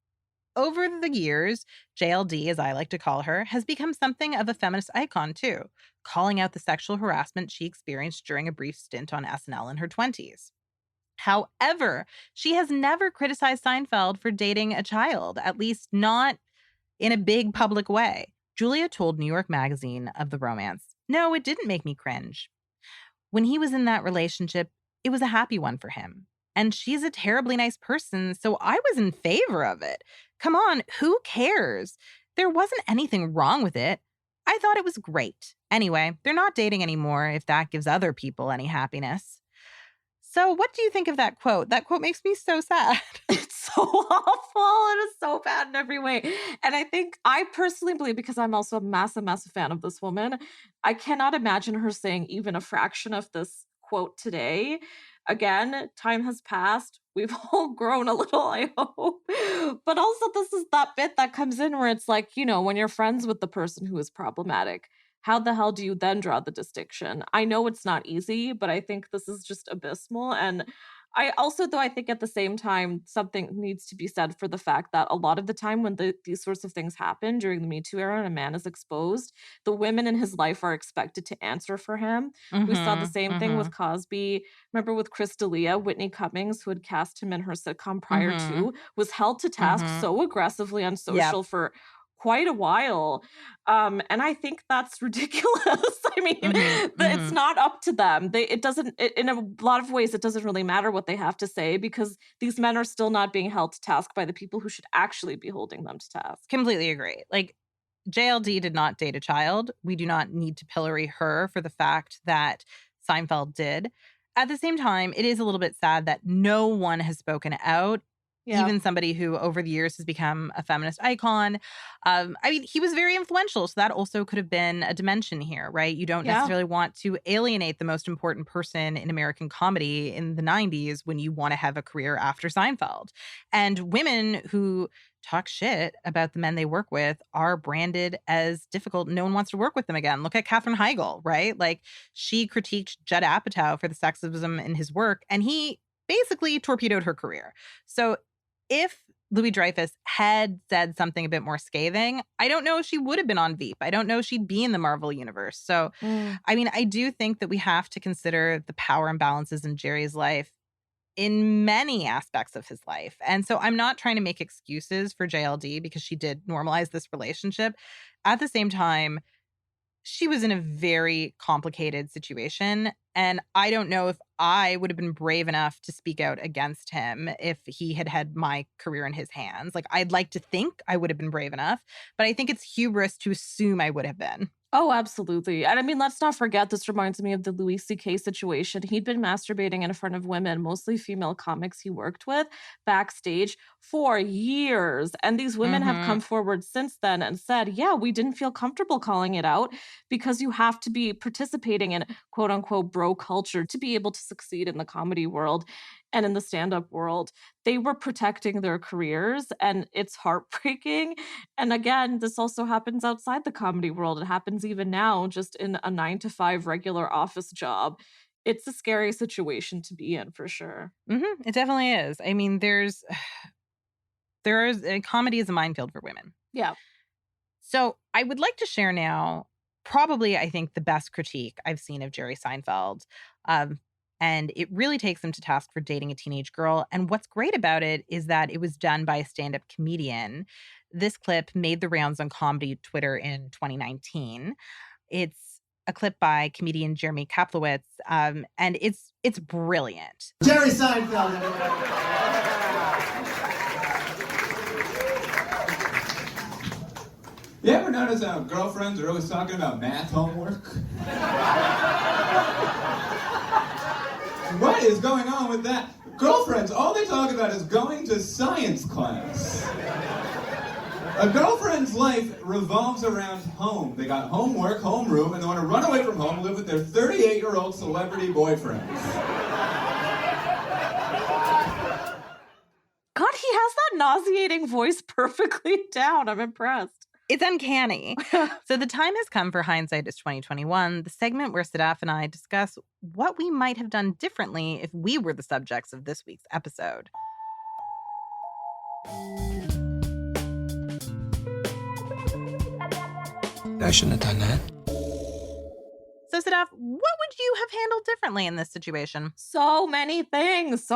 Over the years, JLD, as I like to call her, has become something of a feminist icon too, calling out the sexual harassment she experienced during a brief stint on SNL in her 20s. However, she has never criticized Seinfeld for dating a child, at least not in a big public way. Julia told New York Magazine of the romance, "No, it didn't make me cringe. When he was in that relationship, it was a happy one for him. And she's a terribly nice person, so I was in favor of it. Come on, who cares? There wasn't anything wrong with it. I thought it was great. Anyway, they're not dating anymore if that gives other people any happiness." So what do you think of that quote? That quote makes me so sad. It's so awful. It is so bad in every way. And I personally believe, because I'm also a massive, massive fan of this woman, I cannot imagine her saying even a fraction of this quote today. Again, time has passed. We've all grown a little, I hope. But also, this is that bit that comes in where it's like, when you're friends with the person who is problematic, how the hell do you then draw the distinction? I know it's not easy, but I think this is just abysmal. And I also, though, I think at the same time, something needs to be said for the fact that a lot of the time when these sorts of things happen during the Me Too era and a man is exposed, the women in his life are expected to answer for him. We saw the same thing with Cosby. Remember with Chris D'Elia, Whitney Cummings, who had cast him in her sitcom prior to, was held to task so aggressively on social for quite a while. And I think that's ridiculous. I mean, it's not up to them. In a lot of ways, it doesn't really matter what they have to say, because these men are still not being held to task by the people who should actually be holding them to task. Completely agree. Like, JLD did not date a child. We do not need to pillory her for the fact that Seinfeld did. At the same time, it is a little bit sad that no one has spoken out. Yeah. Even somebody who over the years has become a feminist icon. I mean, he was very influential, so that also could have been a dimension here, right? You don't necessarily want to alienate the most important person in American comedy in the 90s when you want to have a career after Seinfeld. And women who talk shit about the men they work with are branded as difficult. No one wants to work with them again. Look at Katherine Heigl, right? Like, she critiqued Judd Apatow for the sexism in his work, and he basically torpedoed her career. So if Louis Dreyfus had said something a bit more scathing, I don't know if she would have been on Veep. I don't know if she'd be in the Marvel Universe. So, I mean, I do think that we have to consider the power imbalances in Jerry's life in many aspects of his life. And so I'm not trying to make excuses for JLD because she did normalize this relationship. At the same time, she was in a very complicated situation. And I don't know if I would have been brave enough to speak out against him if he had had my career in his hands. Like, I'd like to think I would have been brave enough, but I think it's hubris to assume I would have been. Oh, absolutely. And I mean, let's not forget, this reminds me of the Louis C.K. situation. He'd been masturbating in front of women, mostly female comics he worked with, backstage for years. And these women have come forward since then and said, yeah, we didn't feel comfortable calling it out, because you have to be participating in quote unquote bro culture to be able to succeed in the comedy world and in the stand-up world. They were protecting their careers, and it's heartbreaking. And again, this also happens outside the comedy world. It happens even now, just in a 9-to-5 regular office job. It's a scary situation to be in, for sure. It definitely is. I mean, comedy is a minefield for women. Yeah. So I would like to share now, probably, I think, the best critique I've seen of Jerry Seinfeld. And it really takes him to task for dating a teenage girl. And what's great about it is that it was done by a stand-up comedian. This clip made the rounds on comedy Twitter in 2019. It's a clip by comedian Jeremy Kaplowitz, and it's brilliant. Jerry Seinfeld, everybody. You ever notice how girlfriends are always talking about math homework? What is going on with that? Girlfriends, all they talk about is going to science class. A girlfriend's life revolves around home. They got homework, homeroom, and they want to run away from home, live with their 38-year-old celebrity boyfriends. God, he has that nauseating voice perfectly down. I'm impressed. It's uncanny. So the time has come for Hindsight is 2021, the segment where Sadaf and I discuss what we might have done differently if we were the subjects of this week's episode. I shouldn't have done that. So Sadaf, what would you have handled differently in this situation? So many things.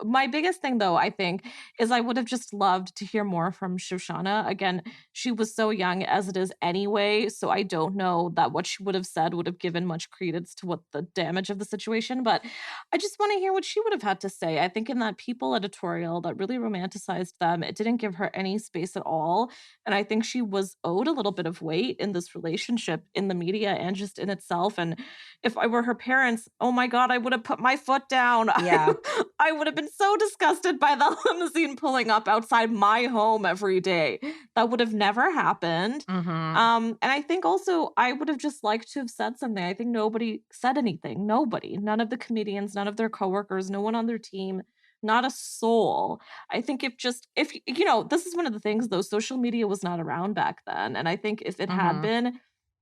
My biggest thing, though, I think, is I would have just loved to hear more from Shoshanna. Again, she was so young as it is anyway, so I don't know that what she would have said would have given much credence to what the damage of the situation, but I just want to hear what she would have had to say. I think in that People editorial that really romanticized them, it didn't give her any space at all, and I think she was owed a little bit of weight in this relationship in the media and just in itself. And if I were her parents, oh my God, I would have put my foot down. Yeah. I would have been so disgusted by the limousine pulling up outside my home every day. That would have never happened. Mm-hmm. And I think also I would have just liked to have said something. I think nobody said anything. Nobody. None of the comedians, none of their coworkers, no one on their team. Not a soul. I think if this is one of the things, though, social media was not around back then. And I think if it had been,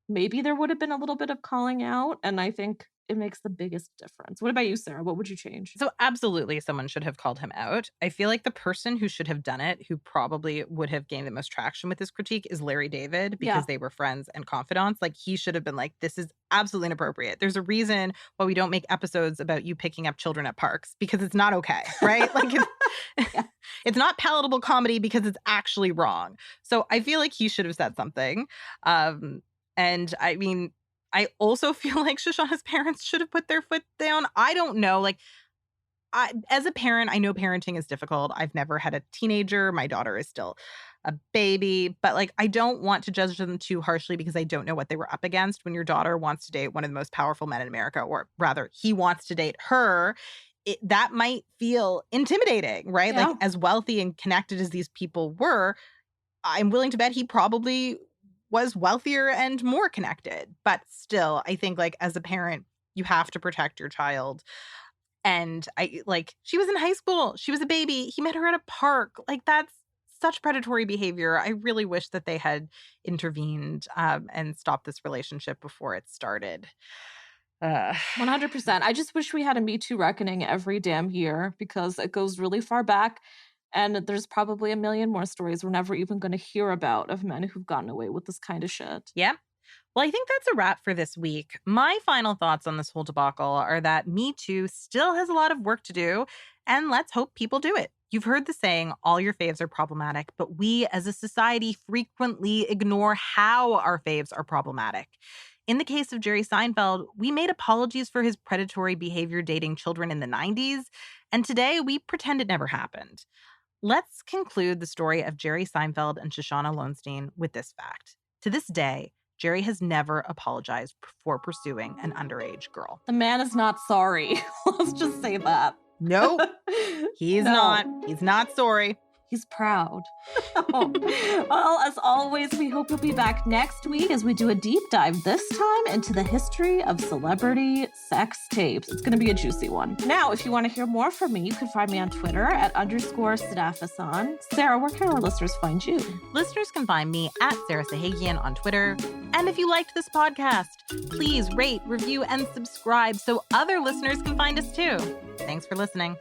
maybe there would have been a little bit of calling out, and I think it makes the biggest difference. What about you, Sarah? What would you change? So absolutely someone should have called him out. I feel like the person who should have done it, who probably would have gained the most traction with this critique, is Larry David, because they were friends and confidants. Like, he should have been like, this is absolutely inappropriate. There's a reason why we don't make episodes about you picking up children at parks, because it's not okay, right? Like, it's not palatable comedy because it's actually wrong. So I feel like he should have said something. And I mean, I also feel like Shoshanna's parents should have put their foot down. I don't know. Like, as a parent, I know parenting is difficult. I've never had a teenager. My daughter is still a baby. But, like, I don't want to judge them too harshly because I don't know what they were up against. When your daughter wants to date one of the most powerful men in America, or rather, he wants to date her, that might feel intimidating, right? Yeah. Like, as wealthy and connected as these people were, I'm willing to bet he probably was wealthier and more connected. But still, I think, like, as a parent, you have to protect your child. And she was in high school. She was a baby. He met her at a park. Like, that's such predatory behavior. I really wish that they had intervened and stopped this relationship before it started. 100%. I just wish we had a Me Too reckoning every damn year, because it goes really far back. And there's probably a million more stories we're never even going to hear about of men who've gotten away with this kind of shit. Yeah. Well, I think that's a wrap for this week. My final thoughts on this whole debacle are that Me Too still has a lot of work to do, and let's hope people do it. You've heard the saying, all your faves are problematic, but we as a society frequently ignore how our faves are problematic. In the case of Jerry Seinfeld, we made apologies for his predatory behavior dating children in the 90s, and today we pretend it never happened. Let's conclude the story of Jerry Seinfeld and Shoshanna Lonstein with this fact. To this day, Jerry has never apologized for pursuing an underage girl. The man is not sorry. Let's just say that. Nope. He's not. He's not sorry. He's proud. Well, as always, we hope you'll be back next week as we do a deep dive, this time into the history of celebrity sex tapes. It's going to be a juicy one. Now, if you want to hear more from me, you can find me on Twitter at _SadafAsan. Sarah, where can our listeners find you? Listeners can find me at Sarah Sahagian on Twitter. And if you liked this podcast, please rate, review, and subscribe so other listeners can find us too. Thanks for listening.